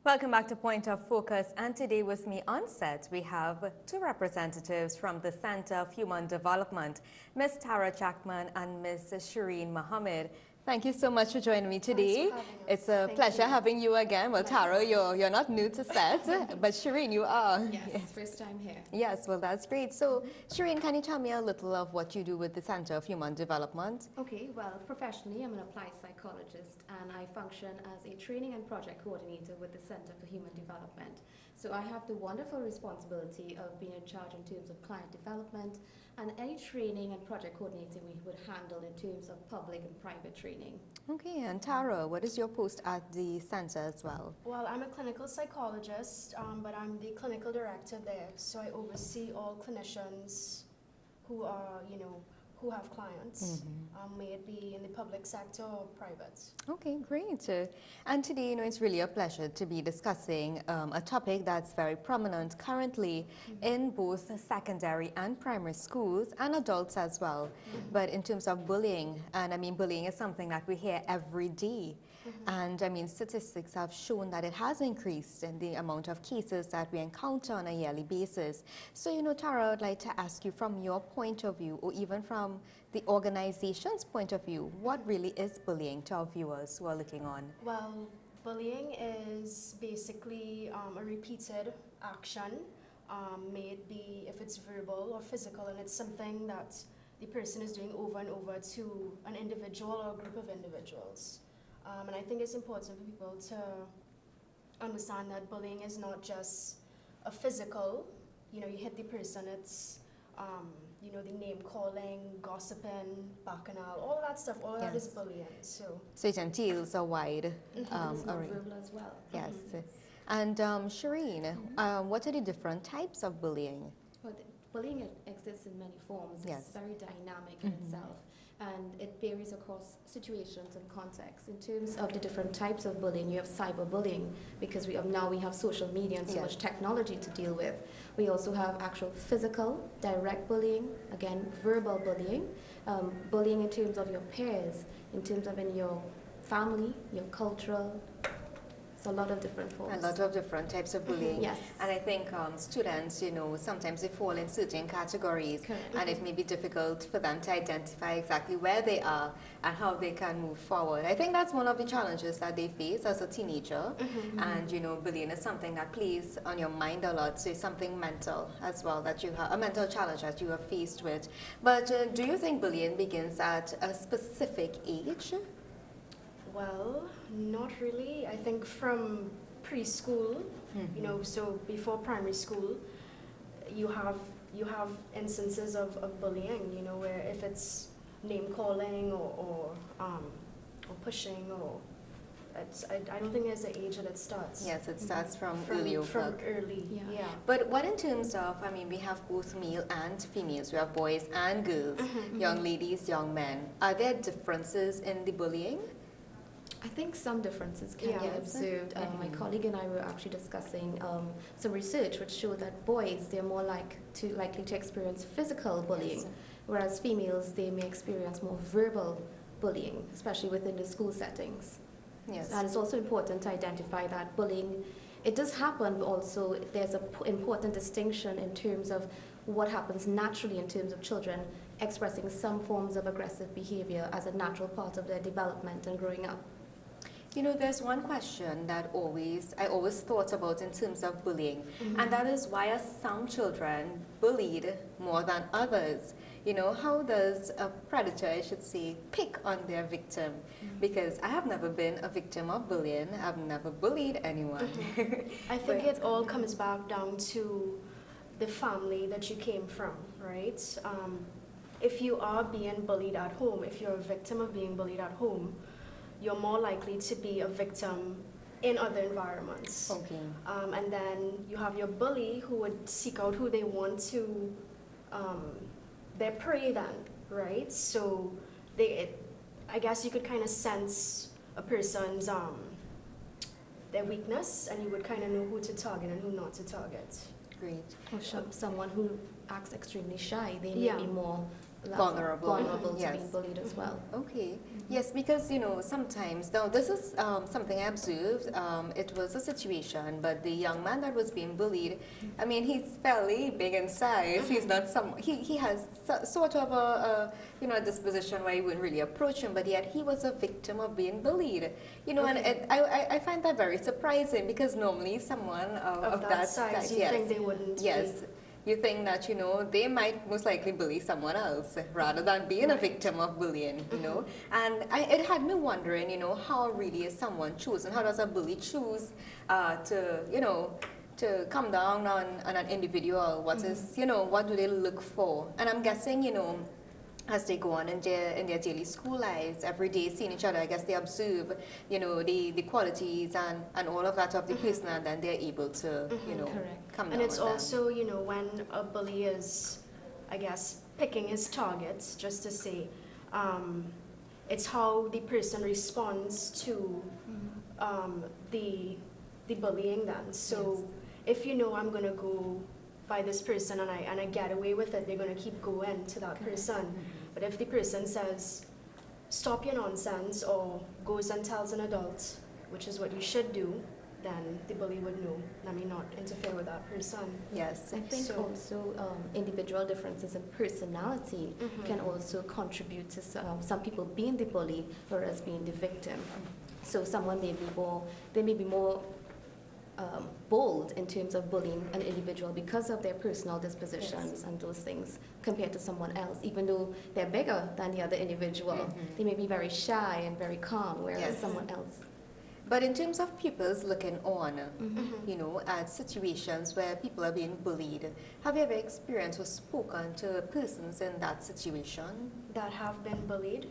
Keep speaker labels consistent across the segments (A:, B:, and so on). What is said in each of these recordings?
A: Welcome back to Point of Focus, and today with me on set we have two representatives from the Center of Human Development, Ms. Tara Jackman and Ms. Shireen Mohammed. Thank you so much for joining me today. It's a pleasure having you again. Well, Tara, you're not new to set, but Shireen, you are.
B: Yes, first time here.
A: Yes, well, that's great. So, Shireen, can you tell me a little of what you do with the Center of Human Development?
B: Okay, well, professionally, I'm an applied psychologist and I function as a training and project coordinator with the Center for Human Development. So I have the wonderful responsibility of being in charge in terms of client development and any training and project coordinating we would handle in terms of public and private training.
A: Okay, and Tara, what is your post at the center as well?
C: Well, I'm a clinical psychologist, but I'm the clinical director there. So I oversee all clinicians who are, who have clients, may it be in the public sector or private.
A: Okay, great. And today, it's really a pleasure to be discussing a topic that's very prominent currently in both secondary and primary schools and adults as well. But in terms of bullying, and I mean, bullying is something that we hear every day. And I mean, statistics have shown that it has increased in the amount of cases that we encounter on a yearly basis. So, Tara, I'd like to ask you from your point of view, or even from the organization's point of view, what really is bullying to our viewers who are looking on?
C: Well, bullying is basically a repeated action, may it be if it's verbal or physical, and it's something that the person is doing over and over to an individual or a group of individuals. And I think it's important for people to understand that bullying is not just a physical, you hit the person, it's, the name calling, gossiping, bacchanal, all of that stuff, all of that is bullying. So
A: it entails a wide
B: It's non-verbal as well.
A: Yes. And Shireen, what are the different types of bullying?
B: Well, bullying exists in many forms.
A: Yes.
B: It's very dynamic in itself. And it varies across situations and contexts. In terms of the different types of bullying, you have cyberbullying, because we have social media and so much technology to deal with. We also have actual physical, direct bullying, again, verbal bullying, bullying in terms of your peers, in terms of in your family, your cultural. It's a lot of different forms.
A: A lot of different types of bullying.
B: Yes.
A: And I think students, sometimes they fall in certain categories.
B: Correct.
A: And it may be difficult for them to identify exactly where they are and how they can move forward. I think that's one of the challenges that they face as a teenager. And, bullying is something that plays on your mind a lot. So it's something mental as well that you have, a mental challenge that you are faced with. But do you think bullying begins at a specific age?
C: well, not really. I think from preschool, so before primary school, you have instances of bullying, where if it's name calling or pushing or I don't think there's an age that it starts.
A: Yes, it starts from early.
C: From early, yeah.
A: But what in terms of, we have both male and females. We have boys and girls, young ladies, young men. Are there differences in the bullying?
B: I think some differences can be observed. My colleague and I were actually discussing some research which showed that boys, they're more likely to experience physical bullying, whereas females, they may experience more verbal bullying, especially within the school settings.
A: Yes.
B: And it's also important to identify that bullying, it does happen, but also there's an important distinction in terms of what happens naturally in terms of children expressing some forms of aggressive behavior as a natural part of their development and growing up.
A: There's one question that I always thought about in terms of bullying, and that is, why are some children bullied more than others? How does a predator, I should say, pick on their victim? Because I have never been a victim of bullying. I've never bullied anyone.
C: I think it all comes back down to the family that you came from, right? If you are being bullied at home, if you're a victim of being bullied at home, you're more likely to be a victim in other environments.
A: Okay.
C: And then you have your bully who would seek out who they want to, their prey then, right? So I guess you could kind of sense a person's, their weakness, and you would kind of know who to target and who not to target.
A: Great.
B: Or someone who acts extremely shy, they may be more
A: Vulnerable,
B: to
A: yes.
B: being bullied as well.
A: Okay. Yes, because sometimes now this is something I observed. It was a situation, but the young man that was being bullied, I mean, he's fairly big in size. He's not he has sort of a disposition where you wouldn't really approach him, but yet he was a victim of being bullied. And I find that very surprising because normally someone of that
C: size, you
A: yes,
C: think they wouldn't.
A: yes. You think that, they might most likely bully someone else rather than being a victim of bullying. And it had me wondering, how really is someone chosen? How does a bully choose to come down on an individual? What is, what do they look for? And I'm guessing, as they go on in their daily school lives, every day seeing each other, I guess they observe, the qualities and all of that of the person, and then they're able to,
B: Correct.
A: come down
C: And it's
A: on them.
C: also, when a bully is, I guess, picking his targets, just to say, it's how the person responds to the bullying then. So if I'm going to go by this person and I get away with it, they're going to keep going to that person. But if the person says, stop your nonsense, or goes and tells an adult, which is what you should do, then the bully would know, not interfere with that person.
A: Yes.
B: I think
C: So-
B: also individual differences in personality can also contribute to some people being the bully whereas being the victim. So someone may be more bold in terms of bullying an individual because of their personal dispositions and those things compared to someone else. Even though they're bigger than the other individual, they may be very shy and very calm, whereas
A: Yes.
B: someone else.
A: But in terms of pupils looking on, at situations where people are being bullied, have you ever experienced or spoken to persons in that situation?
C: That have been bullied.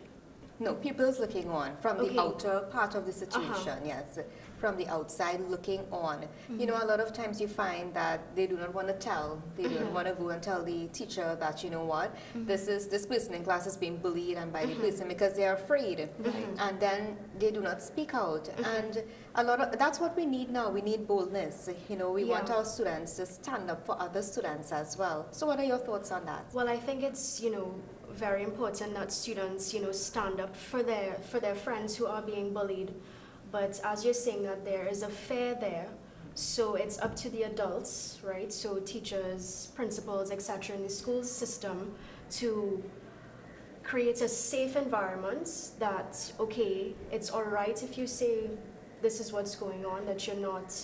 A: No, pupils looking on from
C: Okay.
A: the outer part of the situation, yes. From the outside looking on. A lot of times you find that they do not want to tell. They don't want to go and tell the teacher that, this person in class is being bullied and by the person because they are afraid. And then they do not speak out. And that's what we need now. We need boldness. We want
C: Yeah.
A: our students to stand up for other students as well. So what are your thoughts on that?
C: Well, I think it's, very important that students, stand up for their friends who are being bullied. But as you're saying that there is a fear there, so it's up to the adults, right? So teachers, principals, etc. in the school system to create a safe environment that, okay, it's all right if you say this is what's going on, that you're not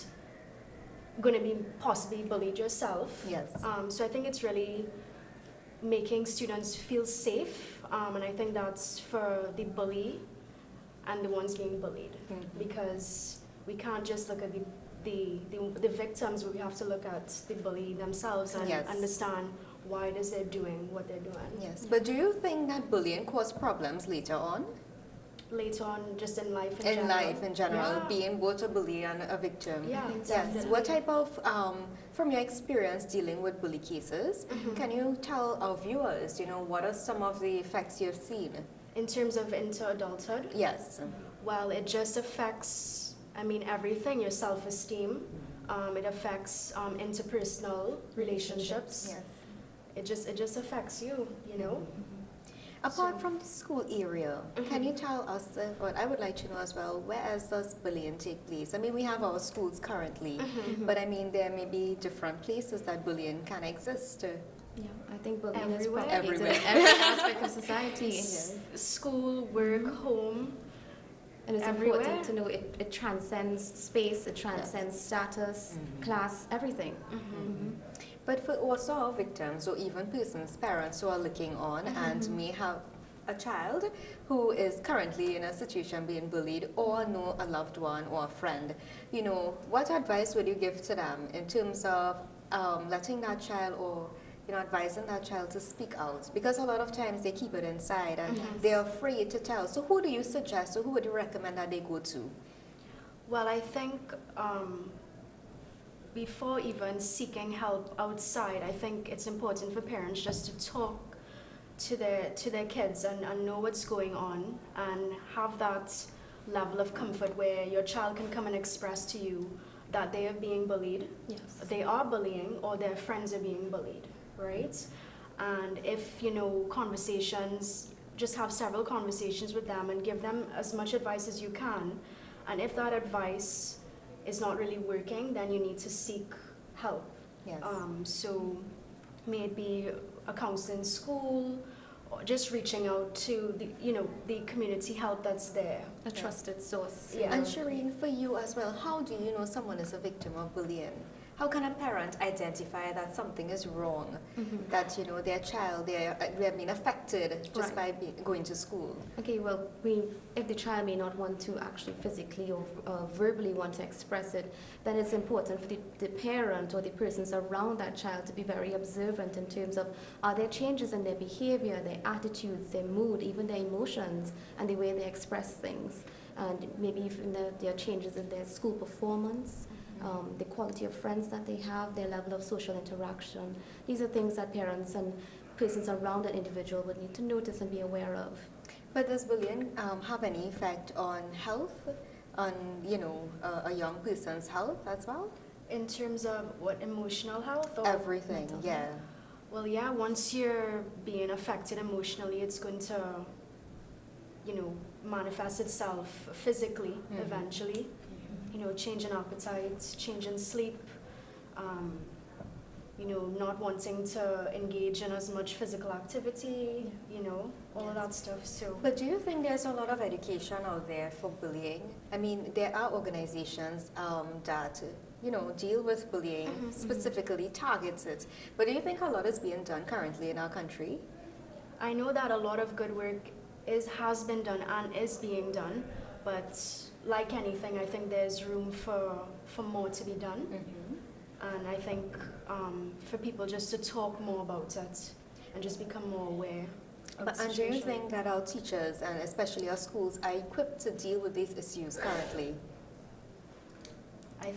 C: going to be possibly bullied yourself.
A: Yes.
C: So I think it's really making students feel safe, and I think that's for the bully and the ones being bullied, because we can't just look at the victims, but we have to look at the bully themselves and
A: Yes.
C: understand why it is they're doing what they're doing.
A: Yes. But do you think that bullying causes problems later on?
C: Later on, just in life in
A: In
C: general.
A: life in general,
C: Yeah.
A: being both a bully and a victim.
C: Yeah,
A: Yes.
C: definitely.
A: What type of, from your experience dealing with bully cases, can you tell our viewers, what are some of the effects you've seen?
C: In terms of into adulthood,
A: Yes.
C: well, it just affects, everything, your self-esteem. It affects interpersonal relationships.
A: Yes.
C: It just affects you,
A: Apart
C: So-
A: from the school area, can you tell us, what I would like to know as well, where else does bullying take place? We have our schools currently, but there may be different places that bullying can exist.
B: Yeah, I think bullying is
C: Everywhere.
B: propagated in
A: Everywhere.
B: every aspect of society.
C: School, work, home.
B: And it's
C: Everywhere.
B: important to know it transcends space, it transcends status, class, everything.
A: But for also our victims, or even persons, parents who are looking on and may have a child who is currently in a situation being bullied, or know a loved one or a friend, what advice would you give to them in terms of letting that child, or advising that child to speak out? Because a lot of times they keep it inside and they're afraid to tell. So who do you suggest, or who would you recommend that they go to?
C: Well, I think before even seeking help outside, I think it's important for parents just to talk to their kids and know what's going on, and have that level of comfort where your child can come and express to you that they are being bullied,
B: Yes.
C: they are bullying, or their friends are being bullied, right? And if, conversations, just have several conversations with them and give them as much advice as you can. And if that advice is not really working, then you need to seek help.
A: Yes.
C: So may it be a counseling school, or just reaching out to the community help that's there.
B: A trusted source.
C: Yeah.
A: And Shireen, for you as well, how do you know someone is a victim of bullying? How can a parent identify that something is wrong, that their child they have been affected just by going to school?
B: Okay, well, if the child may not want to actually physically or verbally want to express it, then it's important for the parent or the persons around that child to be very observant in terms of are there changes in their behavior, their attitudes, their mood, even their emotions, and the way they express things. And maybe even there are changes in their school performance. The quality of friends that they have, their level of social interaction. These are things that parents and persons around an individual would need to notice and be aware of.
A: But does bullying have any effect on health, on a young person's health as well?
C: In terms of what, emotional health or
A: Everything,
C: mental
A: yeah.
C: health? Well, yeah, once you're being affected emotionally, it's going to, manifest itself physically eventually. Change in appetite, change in sleep, not wanting to engage in as much physical activity, all of that stuff. So,
A: But do you think there's a lot of education out there for bullying? I mean, there are organizations that deal with bullying, specifically targets it. But do you think a lot is being done currently in our country?
C: I know that a lot of good work has been done and is being done, but like anything, I think there's room for more to be done. And I think for people just to talk more about it and just become more aware of the
A: And do you
C: situation.
A: think that our teachers and especially our schools are equipped to deal with these issues currently?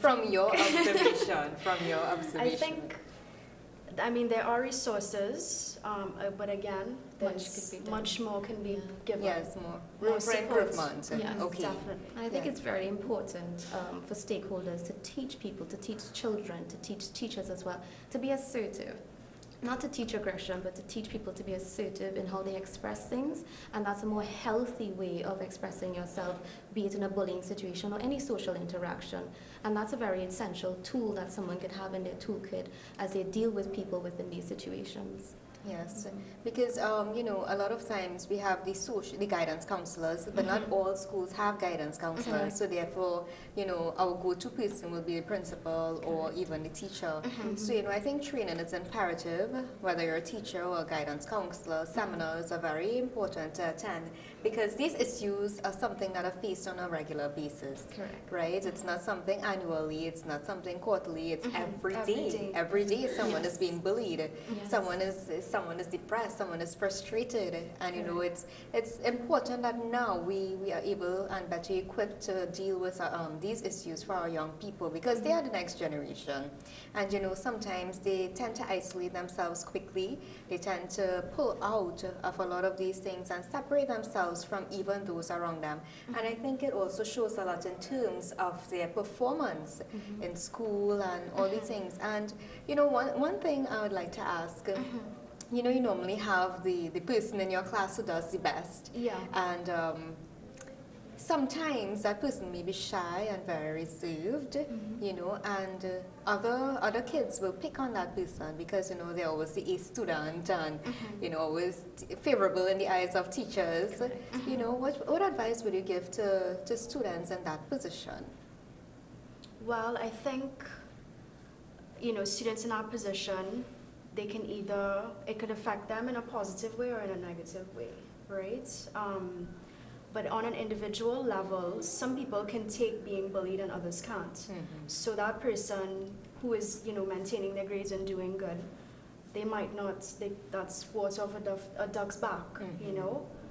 A: From your observation,
C: I think, there are resources, but again, much more can be given.
A: yes, more
C: More
A: room for
C: support.
A: improvement.
B: Yes,
A: Okay.
C: Definitely.
B: And I think
A: Yeah.
B: it's very important for stakeholders to teach people, to teach children, to teach teachers as well, to be assertive. Not to teach aggression, but to teach people to be assertive in how they express things. And that's a more healthy way of expressing yourself, be it in a bullying situation or any social interaction. And that's a very essential tool that someone could have in their toolkit as they deal with people within these situations.
A: Yes, because a lot of times we have the guidance counselors, but not all schools have guidance counselors. So therefore, our go-to person will be the principal or even the teacher. So I think training is imperative. Whether you're a teacher or a guidance counselor, seminars are very important to attend because these issues are something that are faced on a regular basis.
B: Correct.
A: Right? It's not something annually. It's not something quarterly. It's every
C: Every
A: day.
C: day.
A: Every day, someone is being bullied.
B: Yes.
A: Someone is depressed, someone is frustrated, and it's important that now we are able and better equipped to deal with these issues for our young people because they are the next generation, and sometimes they tend to isolate themselves quickly. They tend to pull out of a lot of these things and separate themselves from even those around them, and I think it also shows a lot in terms of their performance in school and all these things. And one thing I would like to ask. You normally have the person in your class who does the best.
C: Yeah.
A: And sometimes that person may be shy and very reserved, and other kids will pick on that person because, they're always the A student and, always favorable in the eyes of teachers. What advice would you give to students in that position?
C: Well, I think, students in our position, it could affect them in a positive way or in a negative way, right? But on an individual level, some people can take being bullied and others can't. So that person who is, maintaining their grades and doing good, they might not, that's water off a duck's back,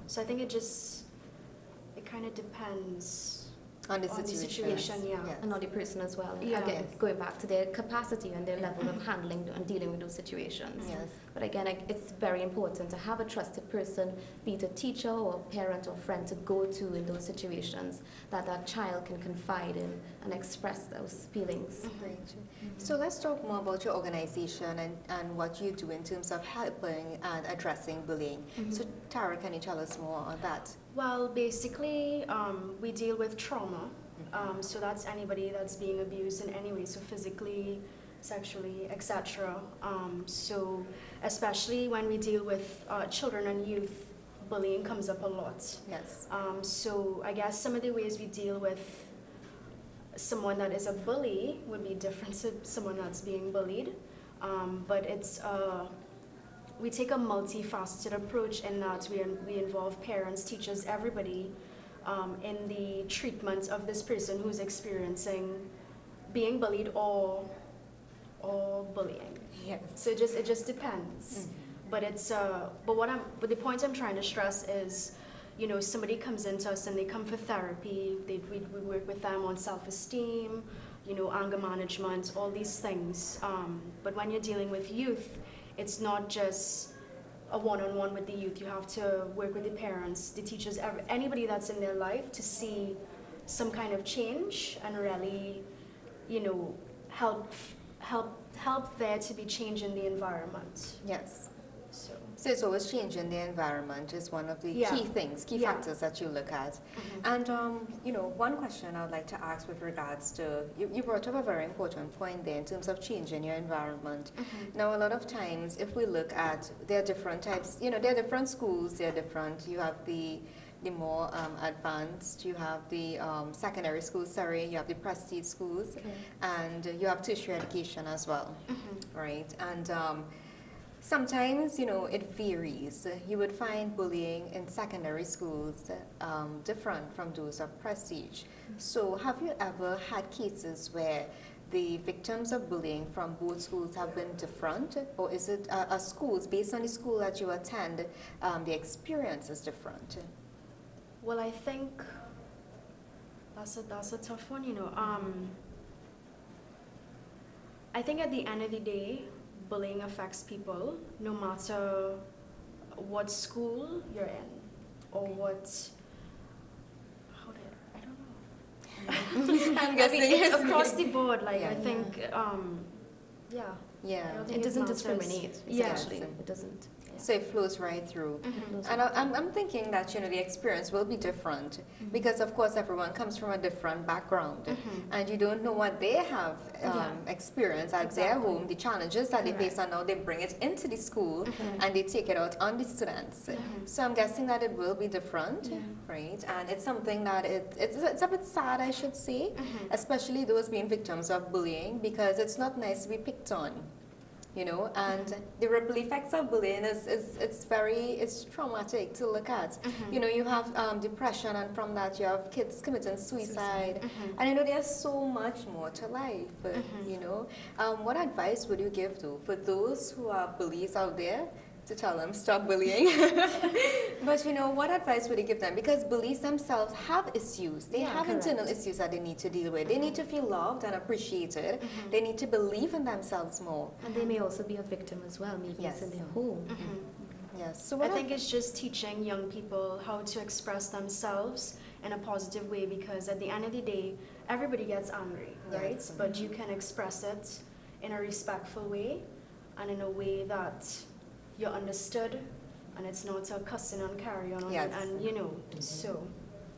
C: So I think it kind of depends.
A: On the
C: on the
A: situation.
C: situation, yeah.
A: Yes.
B: Another person as well.
C: Yeah.
B: Again, going back to their capacity and their level of handling and dealing with those situations.
A: Yes.
B: But again, it's very important to have a trusted person, be it a teacher or a parent or friend, to go to in those situations that that child can confide in and express those feelings.
A: Great. So let's talk more about your organization and what you do in terms of helping and addressing bullying. So Tara, can you tell us more on that?
C: Well, basically, we deal with trauma. So that's anybody that's being abused in any way, so physically, sexually, etc. So especially when we deal with children and youth, bullying comes up a lot.
A: Yes.
C: So I guess some of the ways we deal with someone that is a bully would be different to someone that's being bullied. But it's we take a multifaceted approach in that we involve parents, teachers, everybody in the treatment of this person who's experiencing being bullied or bullying.
A: Yes.
C: So it just depends. But it's but the point I'm trying to stress is, you know, somebody comes into us and they come for therapy. We work with them on self-esteem, you know, anger management, all these things. But when you're dealing with youth, it's not just a one-on-one with the youth. You have to work with the parents, the teachers, anybody that's in their life to see some kind of change and really, you know, help there to be change in the environment.
A: Yes.
C: So
A: it's always changing the environment is one of the
C: Yeah.
A: key
C: Yeah.
A: factors that you look at. And, you know, one question I would like to ask with regards to, you brought up a very important point there in terms of changing your environment. Now, a lot of times, if we look at, there are different types, you know, there are different schools, they're different. You have the more advanced, you have the secondary schools, you have the prestige schools, and you have tertiary education as well, right? And sometimes, you know, it varies. You would find bullying in secondary schools different from those of prestige. So have you ever had cases where the victims of bullying from both schools have been different? Or is it schools, based on the school that you attend, the experience is different?
C: well, I think that's a tough one, you know. I think at the end of the day, bullying affects people no matter what school you're in or what. I don't know.
A: I'm
C: I
A: guessing
C: mean, it's across the board. Like
A: Yeah.
C: I think, yeah.
A: Yeah.
C: I don't think
B: It doesn't
C: matters.
B: discriminate,
C: Yeah.
B: essentially. It doesn't.
A: So it flows right through. And I'm thinking that, you know, the experience will be different because, of course, everyone comes from a different background and you don't know what they have experienced at their
C: Exactly.
A: home, the challenges that they face, and now they bring it into the school and they take it out on the students. So I'm guessing that it will be different, right? And it's something that it's a bit sad, I should say, especially those being victims of bullying, because it's not nice to be picked on. You know, and the ripple effects of bullying it's traumatic to look at. You know, you have depression, and from that you have kids committing suicide. And you know, there's so much more to life. You know, what advice would you give for those who are bullies out there? To tell them stop bullying. But you know, what advice would you give them? Because bullies themselves have issues. They have
B: correct.
A: internal issues that they need to deal with. They need to feel loved and appreciated. They need to believe in themselves more.
B: And they may also be a victim as well, maybe it's in
A: Yes.
B: their home.
A: Yes. So
C: I
A: what
C: think it's just teaching young people how to express themselves in a positive way, because at the end of the day, everybody gets angry, right?
A: Yes.
C: But you can express it in a respectful way and in a way that you're understood, and it's not a cussing and carry on,
A: Yes.
C: and you know, so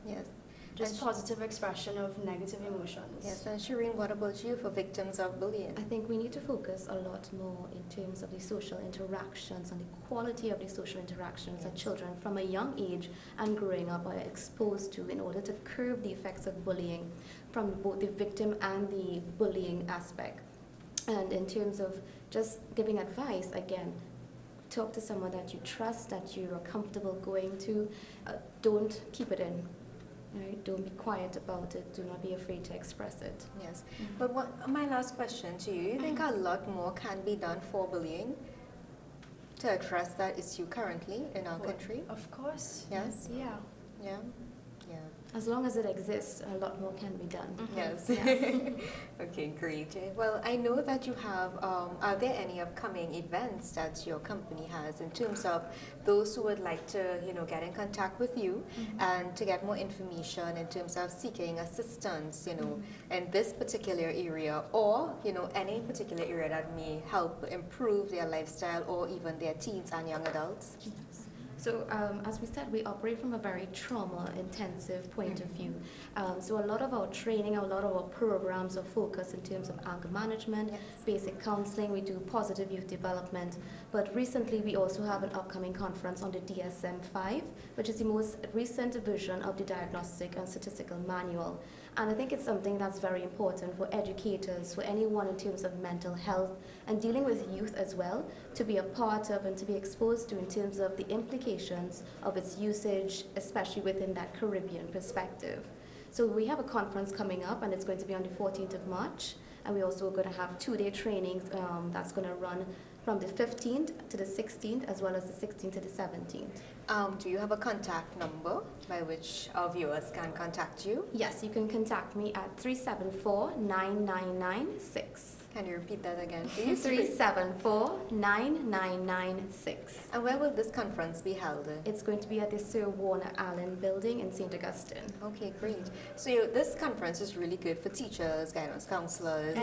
A: Yes.
C: just
A: And
C: positive expression of negative emotions.
A: Yes. And Shireen, what about you for victims of bullying?
B: I think we need to focus a lot more in terms of the social interactions and the quality of the social interactions that children from a young age and growing up are exposed to in order to curb the effects of bullying from both the victim and the bullying aspect. And in terms of just giving advice, again, talk to someone that you trust, that you are comfortable going to. Don't keep it in. Right? Don't be quiet about it. Do not be afraid to express it.
A: Yes. But my last question to you, you think a lot more can be done for bullying to address that issue currently in our country?
C: Of course.
A: Yes?
C: Yeah.
A: Yeah. Yeah.
B: As long as it exists, a lot more can be done.
A: Yes.
B: Yes.
A: Okay, great. Well, I know that you have, are there any upcoming events that your company has in terms of those who would like to, get in contact with you and to get more information in terms of seeking assistance, in this particular area or, any particular area that may help improve their lifestyle or even their teens and young adults?
B: Yes. So as we said, we operate from a very trauma-intensive point of view. So a lot of our training, a lot of our programs are focused in terms of anger management, basic counseling. We do positive youth development. But recently, we also have an upcoming conference on the DSM-5, which is the most recent version of the Diagnostic and Statistical Manual. And I think it's something that's very important for educators, for anyone in terms of mental health and dealing with youth as well, to be a part of and to be exposed to in terms of the implications of its usage, especially within that Caribbean perspective. So we have a conference coming up, and it's going to be on the 14th of March. And we're also going to have 2-day trainings that's going to run from the 15th to the 16th, as well as the 16th to the 17th.
A: Do you have a contact number by which our viewers can contact you?
B: Yes, you can contact me at 374-9996.
A: Can you repeat that again, please?
B: 374-9996.
A: And where will this conference be held?
B: It's going to be at the Sir Warner Allen building in St. Augustine.
A: Okay, great. So this conference is really good for teachers, guidance counselors.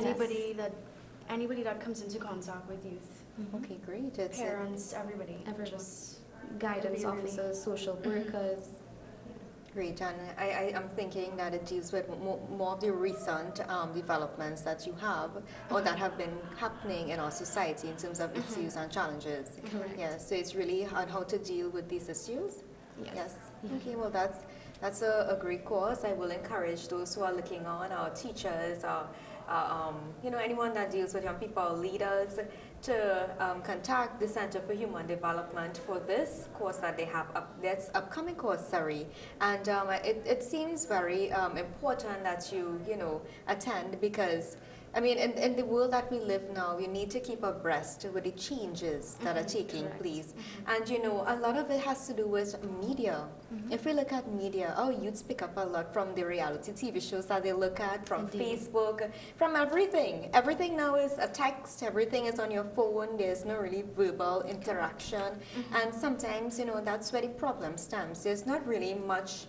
C: Anybody that comes into contact with youth,
A: Okay, great. It's
C: parents, everybody.
B: Everyone.
C: Just
B: Guidance
C: Really, really.
B: officers, social workers.
A: great, and I am thinking that it deals with more of the recent developments that you have or that have been happening in our society in terms of issues and challenges.
B: Correct.
A: Yes, so it's really on how to deal with these issues.
B: Yes.
A: Okay, well that's a great course. I will encourage those who are looking on, our teachers, anyone that deals with young people, leaders, to contact the Center for Human Development for this course that they have, this upcoming course, sorry. And it seems very important that you attend because, I mean, in the world that we live now, you need to keep abreast with the changes that are taking
B: correct.
A: place. And a lot of it has to do with media. If we look at media, our youths pick up a lot from the reality TV shows that they look at, from
B: Indeed.
A: Facebook, from everything. Everything now is a text, everything is on your phone, there's no really verbal interaction. And sometimes, that's where the problem stems. There's not really much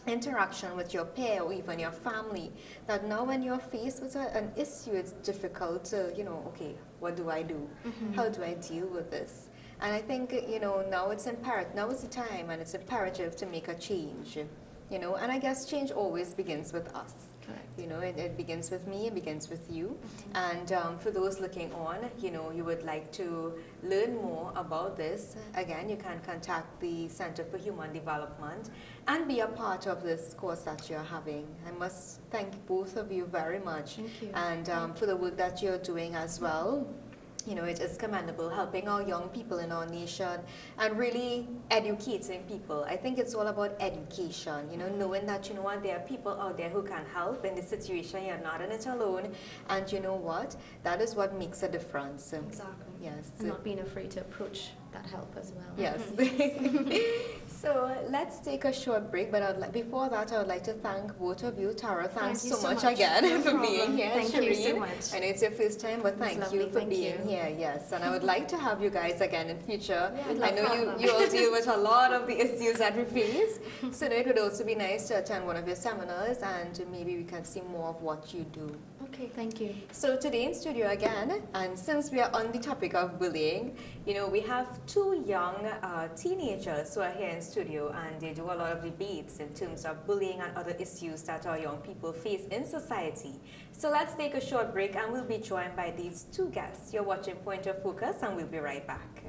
A: interaction with your peer or even your family, that now when you're faced with an issue, it's difficult to, okay, what do I do? How do I deal with this? And I think, now it's imperative, now is the time, and it's imperative to make a change, and I guess change always begins with us.
B: Correct.
A: It begins with me, it begins with you. And for those looking on, you would like to learn more about this, again, you can contact the Center for Human Development and be a part of this course that you're having. I must thank both of you very much.
B: Thank you.
A: And for the work that you're doing as well. It is commendable, helping our young people in our nation and really educating people. I think it's all about education, knowing that, there are people out there who can help in this situation. You're not in it alone. And you know what? That is what makes a difference.
C: Exactly.
A: Yes.
B: And not being afraid to approach that help as well.
A: Yes. So let's take a short break, but before that, I would like to thank both of you. Tara, thanks
C: Thank you
A: so
C: so
A: much
C: much.
A: again
C: No
A: for being
C: problem.
A: here.
B: Thank you so
A: Shireen,
B: much.
A: I know it's your first time, but
B: It's
A: thank
B: lovely.
A: you for
B: Thank
A: being
B: you.
A: here. Yes, and I would like to have you guys again in future.
C: Yeah,
A: I
C: no
A: know
C: problem.
A: you all deal with a lot of the issues that we face, so it would also be nice to attend one of your seminars, and maybe we can see more of what you do.
B: Okay, thank you.
A: So today in studio again, and since we are on the topic of bullying, we have two young teenagers who are here in studio, and they do a lot of debates in terms of bullying and other issues that our young people face in society. So let's take a short break, and we'll be joined by these two guests. You're watching Point of Focus, and we'll be right back.